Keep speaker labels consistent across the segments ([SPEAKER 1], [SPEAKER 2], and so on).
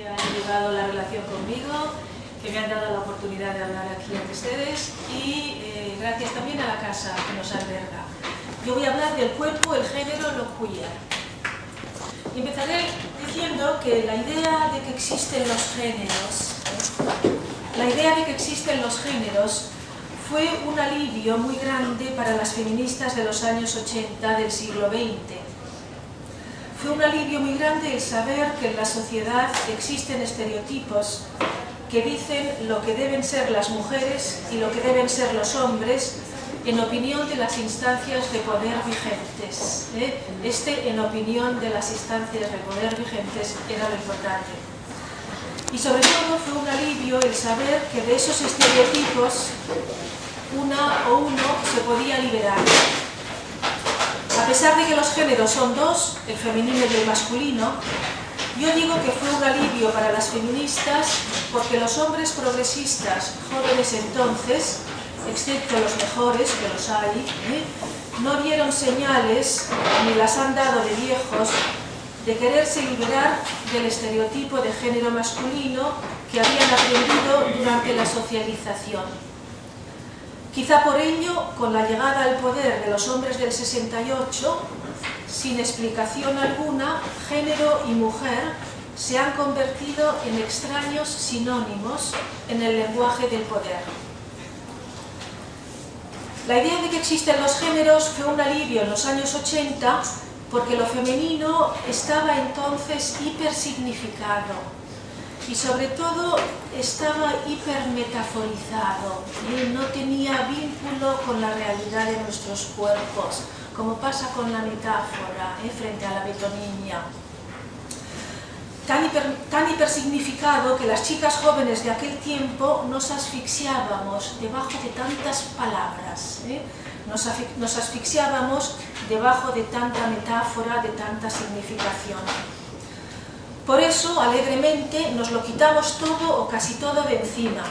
[SPEAKER 1] que han llevado la relación conmigo, que me han dado la oportunidad de hablar aquí ante ustedes y gracias también a la casa que nos alberga. Yo voy a hablar del cuerpo, el género, lo queer. Y empezaré diciendo que la idea de que existen los géneros fue un alivio muy grande para las feministas de los años 80 del siglo XX. Fue un alivio muy grande el saber que en la sociedad existen estereotipos que dicen lo que deben ser las mujeres y lo que deben ser los hombres en opinión de las instancias de poder vigentes. En opinión de las instancias de poder vigentes era lo importante. Y sobre todo fue un alivio el saber que de esos estereotipos una o uno se podía liberar. A pesar de que los géneros son dos, el femenino y el masculino, yo digo que fue un alivio para las feministas porque los hombres progresistas jóvenes entonces, excepto los mejores, que los hay, no vieron señales, ni las han dado de viejos, de quererse liberar del estereotipo de género masculino que habían aprendido durante la socialización. Quizá por ello, con la llegada al poder de los hombres del 68, sin explicación alguna, género y mujer se han convertido en extraños sinónimos en el lenguaje del poder. La idea de que existen los géneros fue un alivio en los años 80 porque lo femenino estaba entonces hipersignificado y sobre todo estaba hipermetaforizado y no tenía vínculo con la realidad de nuestros cuerpos, como pasa con la metáfora frente a la metonimia. Tan hipersignificado que las chicas jóvenes de aquel tiempo nos asfixiábamos debajo de tantas palabras, nos asfixiábamos debajo de tanta metáfora, de tanta significación. Por eso, alegremente, nos lo quitamos todo o casi todo de encima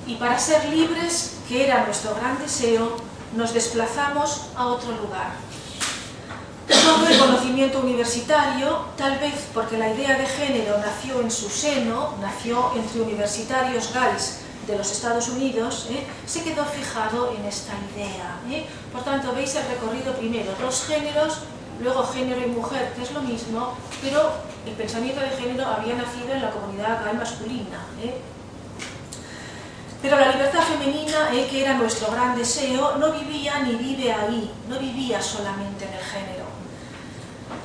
[SPEAKER 1] y para ser libres, que era nuestro gran deseo, nos desplazamos a otro lugar. Todo el conocimiento universitario, tal vez porque la idea de género nació en su seno, nació entre universitarios gays de los Estados Unidos, se quedó fijado en esta idea. Por tanto, veis el recorrido primero, dos géneros, luego género y mujer, que es lo mismo, pero el pensamiento de género había nacido en la comunidad gay masculina. Pero la libertad femenina, que era nuestro gran deseo, no vivía ni vive ahí, no vivía solamente en el género.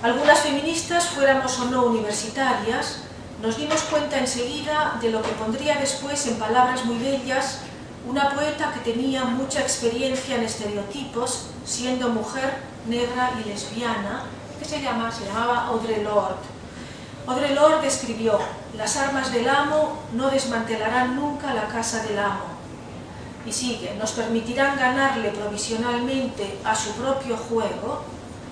[SPEAKER 1] Algunas feministas, fuéramos o no universitarias, nos dimos cuenta enseguida de lo que pondría después en palabras muy bellas una poeta que tenía mucha experiencia en estereotipos, siendo mujer, negra y lesbiana, que se llamaba Audre Lorde. Audre Lorde escribió: «Las armas del amo no desmantelarán nunca la casa del amo». Y sigue: «Nos permitirán ganarle provisionalmente a su propio juego,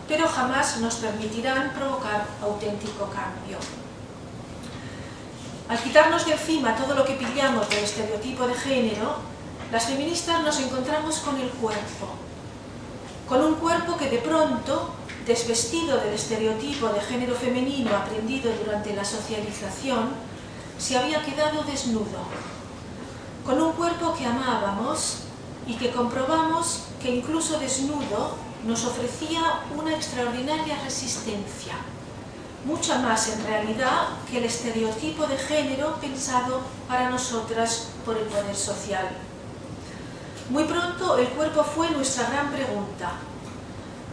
[SPEAKER 1] pero jamás nos permitirán provocar auténtico cambio». Al quitarnos de encima todo lo que pillamos del estereotipo de género, las feministas nos encontramos con el cuerpo. Con un cuerpo que de pronto, desvestido del estereotipo de género femenino aprendido durante la socialización, se había quedado desnudo. Con un cuerpo que amábamos y que comprobamos que incluso desnudo nos ofrecía una extraordinaria resistencia, mucha más en realidad que el estereotipo de género pensado para nosotras por el poder social. Muy pronto el cuerpo fue nuestra gran pregunta.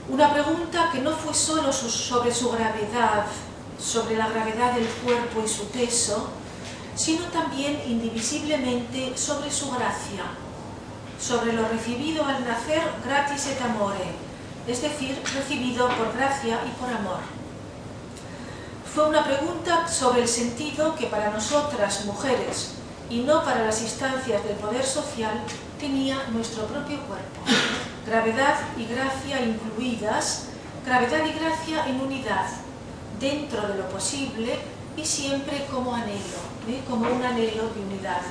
[SPEAKER 1] Una pregunta que no fue solo sobre su gravedad, sobre la gravedad del cuerpo y su peso, sino también indivisiblemente sobre su gracia, sobre lo recibido al nacer gratis et amore, es decir, recibido por gracia y por amor. Fue una pregunta sobre el sentido que para nosotras, mujeres, y no para las instancias del poder social, tenía nuestro propio cuerpo. Gravedad y gracia incluidas, gravedad y gracia en unidad, dentro de lo posible y siempre como anhelo, como un anhelo de unidad.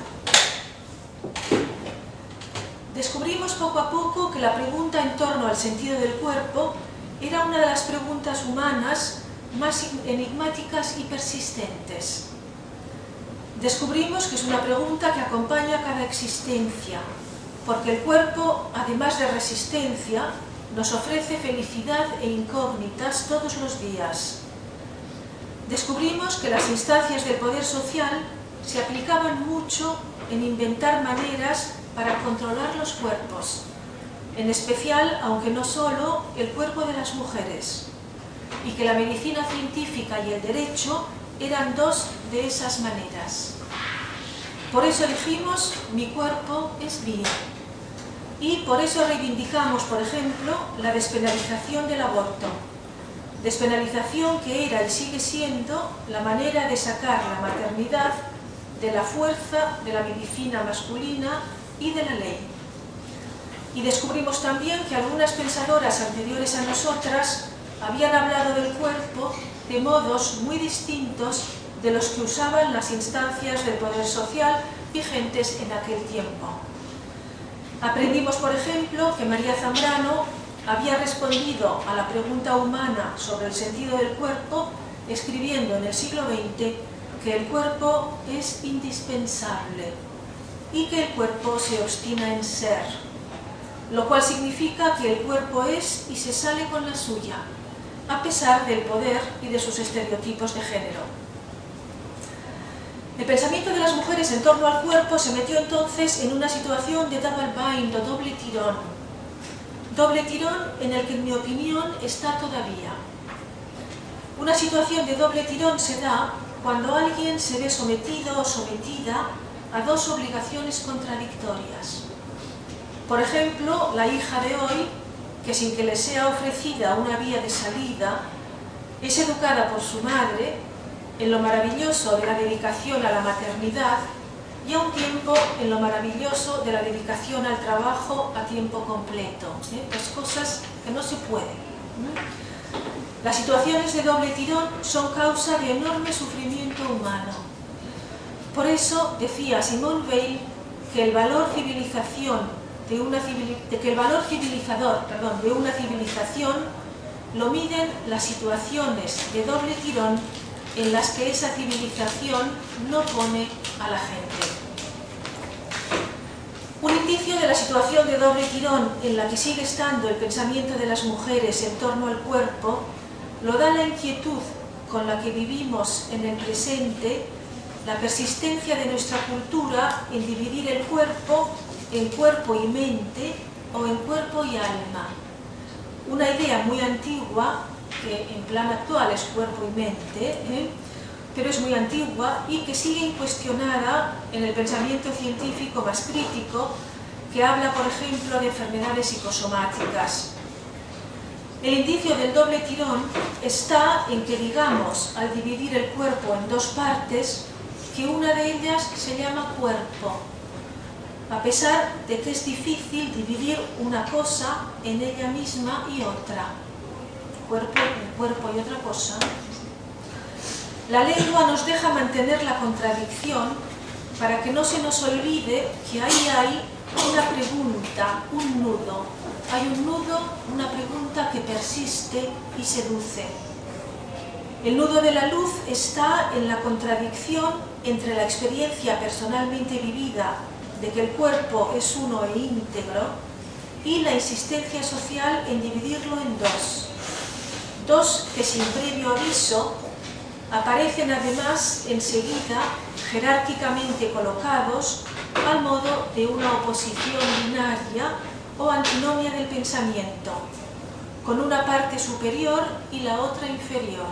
[SPEAKER 1] Descubrimos poco a poco que la pregunta en torno al sentido del cuerpo era una de las preguntas humanas más enigmáticas y persistentes. Descubrimos que es una pregunta que acompaña cada existencia, porque el cuerpo, además de resistencia, nos ofrece felicidad e incógnitas todos los días. Descubrimos que las instancias del poder social se aplicaban mucho en inventar maneras para controlar los cuerpos, en especial, aunque no solo, el cuerpo de las mujeres, y que la medicina científica y el derecho eran dos de esas maneras. Por eso dijimos, mi cuerpo es mío. Y por eso reivindicamos, por ejemplo, la despenalización del aborto. Despenalización que era y sigue siendo la manera de sacar la maternidad de la fuerza de la medicina masculina y de la ley. Y descubrimos también que algunas pensadoras anteriores a nosotras habían hablado del cuerpo de modos muy distintos de los que usaban las instancias del poder social vigentes en aquel tiempo. Aprendimos, por ejemplo, que María Zambrano había respondido a la pregunta humana sobre el sentido del cuerpo escribiendo en el siglo XX que el cuerpo es indispensable y que el cuerpo se obstina en ser, lo cual significa que el cuerpo es y se sale con la suya, a pesar del poder y de sus estereotipos de género. El pensamiento de las mujeres en torno al cuerpo se metió entonces en una situación de double bind o doble tirón. Doble tirón en el que, en mi opinión, está todavía. Una situación de doble tirón se da cuando alguien se ve sometido o sometida a dos obligaciones contradictorias. Por ejemplo, la hija de hoy, que sin que le sea ofrecida una vía de salida, es educada por su madre en lo maravilloso de la dedicación a la maternidad y a un tiempo en lo maravilloso de la dedicación al trabajo a tiempo completo. Las cosas que no se pueden. Las situaciones de doble tirón son causa de enorme sufrimiento humano. Por eso decía Simone Weil que el valor civilizador de una civilización lo miden las situaciones de doble tirón en las que esa civilización no pone a la gente. Un indicio de la situación de doble tirón en la que sigue estando el pensamiento de las mujeres en torno al cuerpo lo da la inquietud con la que vivimos en el presente, la persistencia de nuestra cultura en dividir el cuerpo en cuerpo y mente o en cuerpo y alma. Una idea muy antigua, que en plan actual es cuerpo y mente, pero es muy antigua y que sigue incuestionada en el pensamiento científico más crítico, que habla, por ejemplo, de enfermedades psicosomáticas. El indicio del doble tirón está en que digamos, al dividir el cuerpo en dos partes, que una de ellas se llama cuerpo, a pesar de que es difícil dividir una cosa en ella misma y otra. Cuerpo y otra cosa. La lengua nos deja mantener la contradicción para que no se nos olvide que ahí hay una pregunta, un nudo. Hay un nudo, una pregunta que persiste y seduce. El nudo de la luz está en la contradicción entre la experiencia personalmente vivida de que el cuerpo es uno e íntegro y la insistencia social en dividirlo en dos. Dos que sin previo aviso aparecen además enseguida jerárquicamente colocados al modo de una oposición binaria o antinomia del pensamiento, con una parte superior y la otra inferior,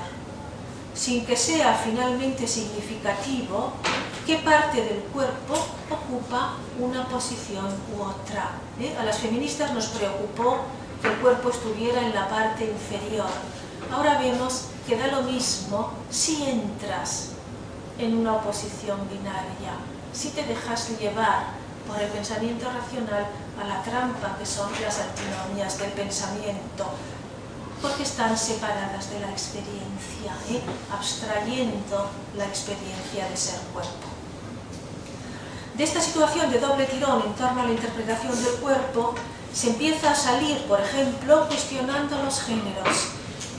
[SPEAKER 1] sin que sea finalmente significativo qué parte del cuerpo ocupa una posición u otra. A las feministas nos preocupó que el cuerpo estuviera en la parte inferior. Ahora vemos que da lo mismo si entras en una oposición binaria, si te dejas llevar por el pensamiento racional a la trampa que son las antinomias del pensamiento, porque están separadas de la experiencia, abstrayendo la experiencia de ser cuerpo. De esta situación de doble tirón en torno a la interpretación del cuerpo se empieza a salir, por ejemplo, cuestionando los géneros,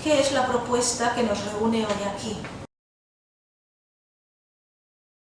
[SPEAKER 1] que es la propuesta que nos reúne hoy aquí.